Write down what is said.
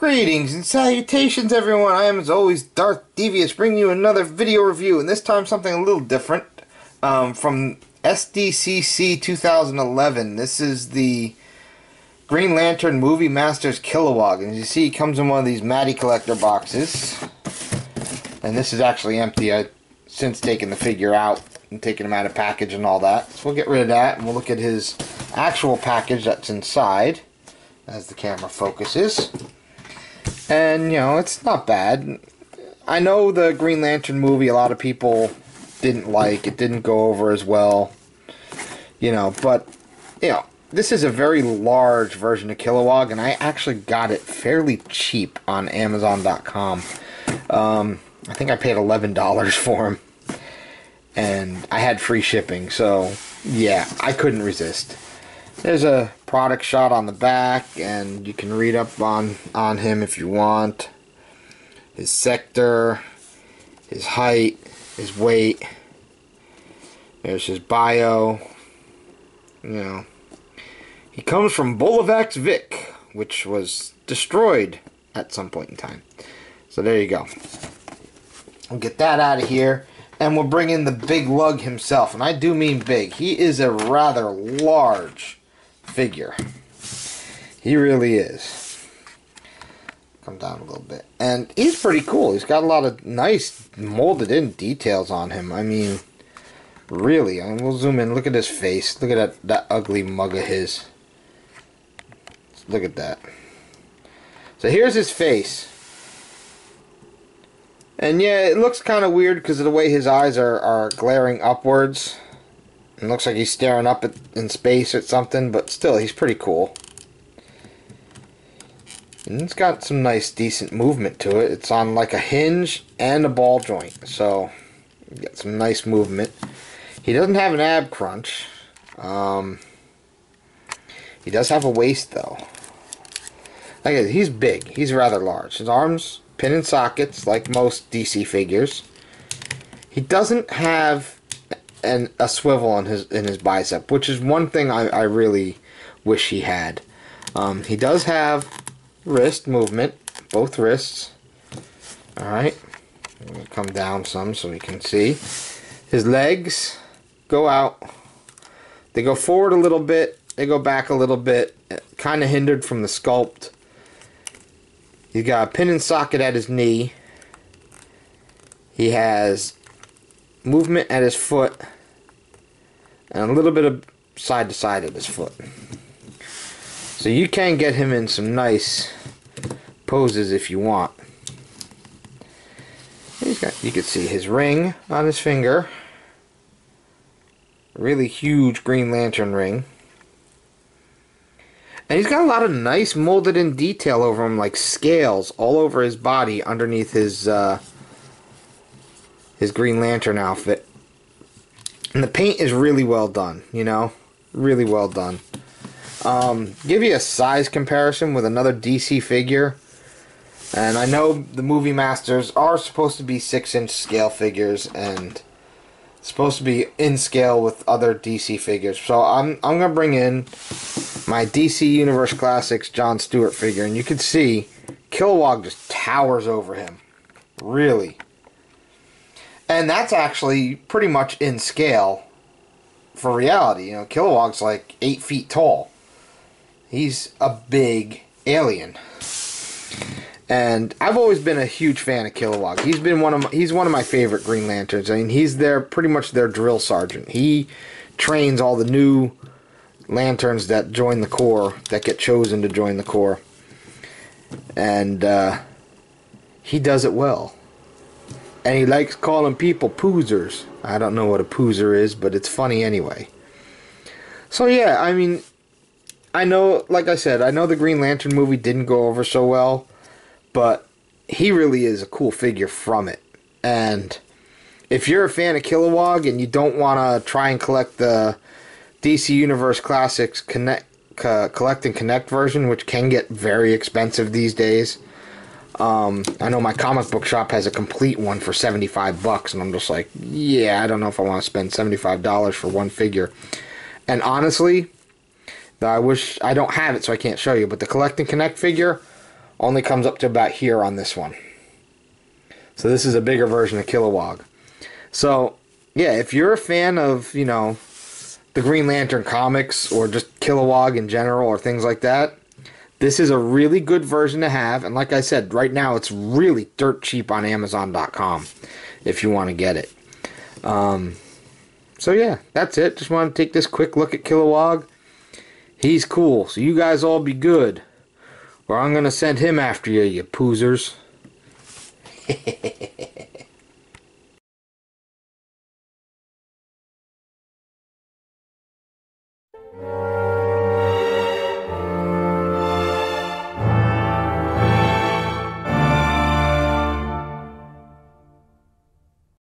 Greetings and salutations, everyone. I am, as always, darthdevious, bringing you another video review, and this time something a little different, from SDCC 2011. This is the Green Lantern Movie Masters Kilowog, and as you see, it comes in one of these Matty collector boxes, and this is actually empty. I've since taken the figure out and taken him out of package and all that, so we'll get rid of that, and we'll look at his actual package that's inside as the camera focuses. And, you know, it's not bad. I know the Green Lantern movie a lot of people didn't like. It didn't go over as well. You know, but, you know, this is a very large version of Kilowog, and I actually got it fairly cheap on Amazon.com. I think I paid $11 for him. And I had free shipping, so, yeah, I couldn't resist. There's a product shot on the back, and you can read up on him if you want. His sector, his height, his weight. There's his bio. You know, he comes from Bolivax Vic, which was destroyed at some point in time. So there you go. We'll get that out of here, and we'll bring in the big lug himself. And I do mean big. He is a rather large figure. He really is. Come down a little bit. And he's pretty cool. He's got a lot of nice molded in details on him. I mean, really. I mean, we'll zoom in. Look at his face. Look at that ugly mug of his. Look at that. So here's his face. And yeah, it looks kind of weird because of the way his eyes are glaring upwards. It looks like he's staring up in space at something, but still, he's pretty cool. And it's got some nice, decent movement to it. It's on like a hinge and a ball joint, so you get some nice movement. He doesn't have an ab crunch. He does have a waist, though. Like I said, he's big. He's rather large. His arms pin in sockets, like most DC figures. He doesn't have a swivel in his bicep, which is one thing I really wish he had. He does have wrist movement, both wrists. Alright, I'm going to come down some so we can see. His legs go out. They go forward a little bit, they go back a little bit, kind of hindered from the sculpt. He's got a pin and socket at his knee. He has movement at his foot, and a little bit of side to side of his foot. So you can get him in some nice poses if you want. You can see his ring on his finger. A really huge Green Lantern ring. And he's got a lot of nice molded in detail over him, like scales all over his body underneath his Green Lantern outfit. And the paint is really well done, you know, really well done. Give you a size comparison with another DC figure. And I know the Movie Masters are supposed to be 6-inch scale figures and supposed to be in scale with other DC figures. So I'm going to bring in my DC Universe Classics John Stewart figure. And you can see Kilowog just towers over him. Really. And that's actually pretty much in scale for reality. You know, Kilowog's like 8 feet tall. He's a big alien. And I've always been a huge fan of Kilowog. He's one of my favorite Green Lanterns. I mean, he's pretty much their drill sergeant. He trains all the new lanterns that join the Corps, that get chosen to join the Corps. And he does it well. And he likes calling people poosers. I don't know what a pooser is, but it's funny anyway. So yeah, I mean, I know, like I said, I know the Green Lantern movie didn't go over so well, but he really is a cool figure from it. And if you're a fan of Kilowog and you don't want to try and collect the DC Universe Classics Collect and Connect version, which can get very expensive these days, I know my comic book shop has a complete one for $75, and I'm just like, yeah, I don't know if I want to spend $75 for one figure. And honestly, I wish I don't have it, so I can't show you, but the Collect and Connect figure, Only comes up to about here on this one. So this is a bigger version of Kilowog. So, yeah, if you're a fan of, you know, the Green Lantern comics or just Kilowog in general or things like that, this is a really good version to have. And like I said, right now it's really dirt cheap on Amazon.com if you want to get it. So yeah, that's it. Just want to take this quick look at Kilowog. He's cool. So you guys all be good, or I'm going to send him after you, you poosers.